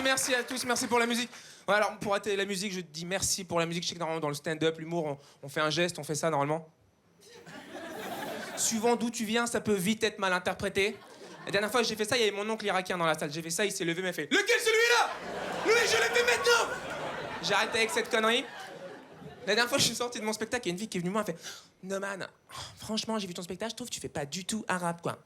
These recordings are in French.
merci à tous, merci pour la musique. Ouais, alors, pour arrêter la musique, je te dis merci pour la musique. Je sais que normalement, dans le stand-up, l'humour, on fait un geste, on fait ça normalement. Suivant d'où tu viens, ça peut vite être mal interprété. La dernière fois que j'ai fait ça, il y avait mon oncle irakien dans la salle. J'ai fait ça, il s'est levé, il m'a fait « Lequel, celui-là ?»« Oui, je l'ai fait maintenant !» J'ai arrêté avec cette connerie. La dernière fois, je suis sorti de mon spectacle, il y a une fille qui est venue me voir, elle fait « Noman, franchement, j'ai vu ton spectacle, je trouve que tu fais pas du tout arabe, quoi. »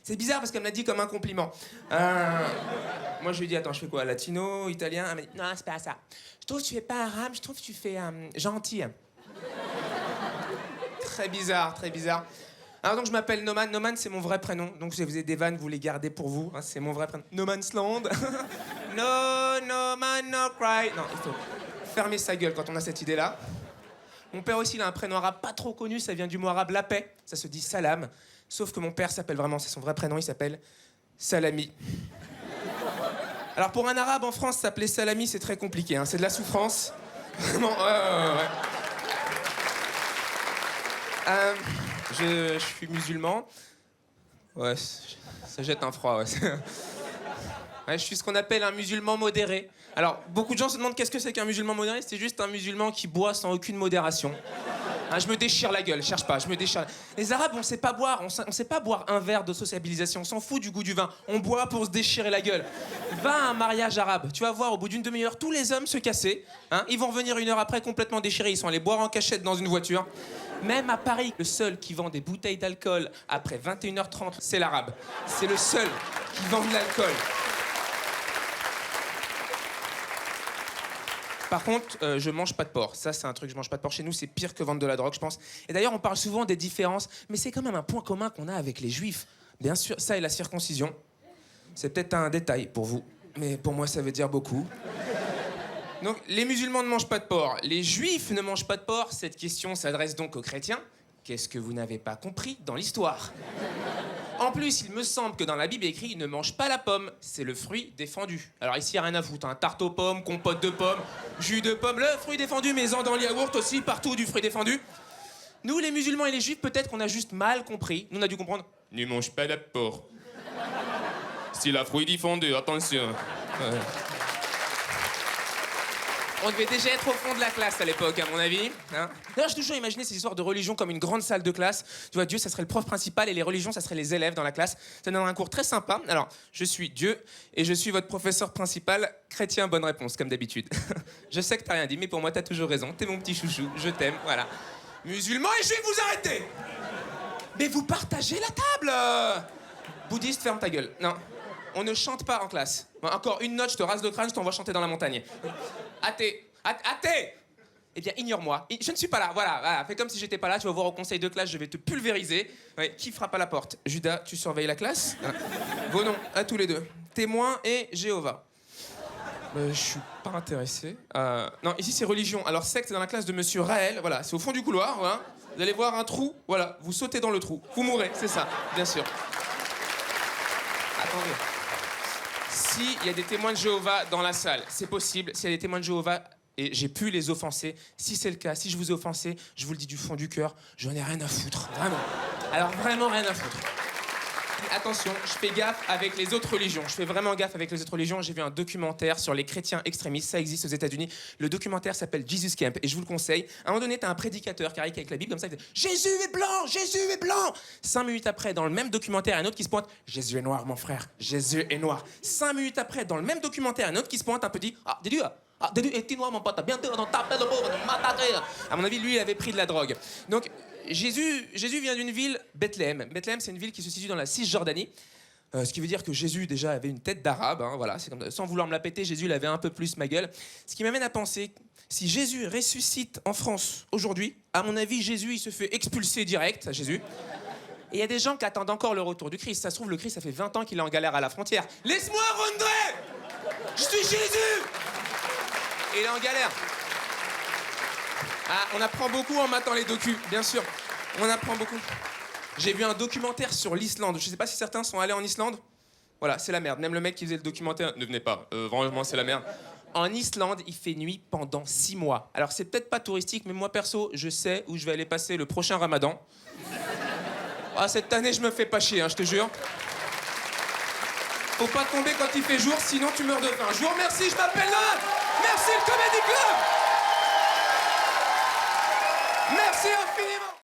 C'est bizarre parce qu'elle me l'a dit comme un compliment. Moi, je lui ai dit « Attends, je fais quoi, latino, italien ?» Elle m'a dit « Non, c'est pas ça. Je trouve que tu fais pas arabe, je trouve que tu fais gentil. » Très bizarre, très bizarre. Alors donc je m'appelle Noman. Noman c'est mon vrai prénom. Donc si vous avez des vannes, vous les gardez pour vous. Hein, c'est mon vrai prénom. No Man's Land. No man, no cry. Non, il faut fermer sa gueule quand on a cette idée-là. Mon père aussi, il a un prénom arabe pas trop connu. Ça vient du mot arabe la paix. Ça se dit salam. Sauf que mon père s'appelle vraiment, c'est son vrai prénom, il s'appelle Salami. Alors pour un arabe en France, s'appeler Salami, c'est très compliqué. Hein, c'est de la souffrance. Vraiment, ouais. Je suis musulman. Ouais, ça jette un froid, ouais. Ouais, je suis ce qu'on appelle un musulman modéré. Alors, beaucoup de gens se demandent qu'est-ce que c'est qu'un musulman modéré. C'est juste un musulman qui boit sans aucune modération. Hein, je me déchire la gueule, cherche pas, je me déchire. Les Arabes, on sait pas boire, on sait pas boire un verre de sociabilisation, on s'en fout du goût du vin. On boit pour se déchirer la gueule. Va à un mariage arabe, tu vas voir au bout d'une demi-heure tous les hommes se casser. Hein, ils vont revenir une heure après complètement déchirés, ils sont allés boire en cachette dans une voiture. Même à Paris, le seul qui vend des bouteilles d'alcool après 21h30, c'est l'arabe. C'est le seul qui vend de l'alcool. Par contre, je mange pas de porc. Ça, c'est un truc, je mange pas de porc. Chez nous, c'est pire que vendre de la drogue, je pense. Et d'ailleurs, on parle souvent des différences, mais c'est quand même un point commun qu'on a avec les juifs. Bien sûr, ça et la circoncision. C'est peut-être un détail pour vous, mais pour moi, ça veut dire beaucoup. Donc, les musulmans ne mangent pas de porc. Les juifs ne mangent pas de porc. Cette question s'adresse donc aux chrétiens. Qu'est-ce que vous n'avez pas compris dans l'histoire ? En plus, il me semble que dans la Bible, il est écrit « Ne mange pas la pomme, c'est le fruit défendu ». Alors ici, il n'y a rien à foutre. Hein. Tarte aux pommes, compote de pommes, jus de pomme, le fruit défendu, mais dans le yaourt aussi, partout du fruit défendu. Nous, les musulmans et les juifs, peut-être qu'on a juste mal compris. Nous, on a dû comprendre « Ne mange pas de porc. C'est la fruit défendu, attention. » On devait déjà être au fond de la classe à l'époque, à mon avis. Hein. D'ailleurs, j'ai toujours imaginé ces histoires de religion comme une grande salle de classe. Tu vois, Dieu, ça serait le prof principal et les religions, ça serait les élèves dans la classe. Ça donnerait un cours très sympa. Alors, je suis Dieu et je suis votre professeur principal. Chrétien, bonne réponse, comme d'habitude. Je sais que t'as rien dit, mais pour moi, t'as toujours raison. T'es mon petit chouchou, je t'aime, voilà. Musulmans et juifs, vous arrêtez! Mais vous partagez la table! Bouddhiste, ferme ta gueule. Non. On ne chante pas en classe. Bon, encore une note, je te rase le crâne, je t'envoie chanter dans la montagne. Athée. Athée. Eh bien, ignore-moi. Je ne suis pas là. Voilà. Fais comme si j'étais pas là. Tu vas voir au conseil de classe, je vais te pulvériser. Ouais. Qui frappe à la porte? Judas, tu surveilles la classe. Vos noms, à tous les deux. Témoin et Jéhovah. Je suis pas intéressé. Non, ici c'est religion. Alors secte, c'est dans la classe de Monsieur Raël. Voilà, c'est au fond du couloir. Voilà. Vous allez voir un trou. Voilà, vous sautez dans le trou. Vous mourrez, c'est ça, bien sûr. Attendez. S'il y a des témoins de Jéhovah dans la salle, c'est possible. S'il y a des témoins de Jéhovah et j'ai pu les offenser, si c'est le cas, si je vous ai offensé, je vous le dis du fond du cœur, j'en ai rien à foutre. Vraiment. Alors vraiment rien à foutre. Attention, je fais gaffe avec les autres religions. Je fais vraiment gaffe avec les autres religions. J'ai vu un documentaire sur les chrétiens extrémistes. Ça existe aux États-Unis. Le documentaire s'appelle Jesus Camp et je vous le conseille. À un moment donné, t'as un prédicateur qui arrive avec la Bible comme ça. Il dit Jésus est blanc, Jésus est blanc. 5 minutes après, dans le même documentaire, un autre qui se pointe. Jésus est noir, mon frère. Jésus est noir. 5 minutes après, dans le même documentaire, un autre qui se pointe un peu dit Ah, Dédu, t'es noir, mon pote. Bientôt dans ta tête de pauvre, à mon avis, lui, il avait pris de la drogue. Donc Jésus vient d'une ville, Bethléem. Bethléem, c'est une ville qui se situe dans la Cisjordanie. Ce qui veut dire que Jésus, déjà, avait une tête d'arabe. Hein, voilà, c'est comme, sans vouloir me la péter, Jésus, il avait un peu plus ma gueule. Ce qui m'amène à penser, si Jésus ressuscite en France aujourd'hui, à mon avis, Jésus, il se fait expulser direct, Jésus. Et il y a des gens qui attendent encore le retour du Christ. Ça se trouve, le Christ, ça fait 20 ans qu'il est en galère à la frontière. Laisse-moi rentrer! Je suis Jésus! Et il est en galère. Ah, on apprend beaucoup en matant les docus, bien sûr. On apprend beaucoup. J'ai vu un documentaire sur l'Islande. Je sais pas si certains sont allés en Islande. Voilà, c'est la merde. Même le mec qui faisait le documentaire, ne venez pas. Vraiment, c'est la merde. En Islande, il fait nuit pendant 6 mois. Alors, c'est peut-être pas touristique, mais moi, perso, je sais où je vais aller passer le prochain ramadan. Ah, cette année, je me fais pas chier, hein, je te jure. Faut pas tomber quand il fait jour, sinon tu meurs de faim. Je vous remercie, je m'appelle Noël. Merci le Comedy Club. Merci infiniment.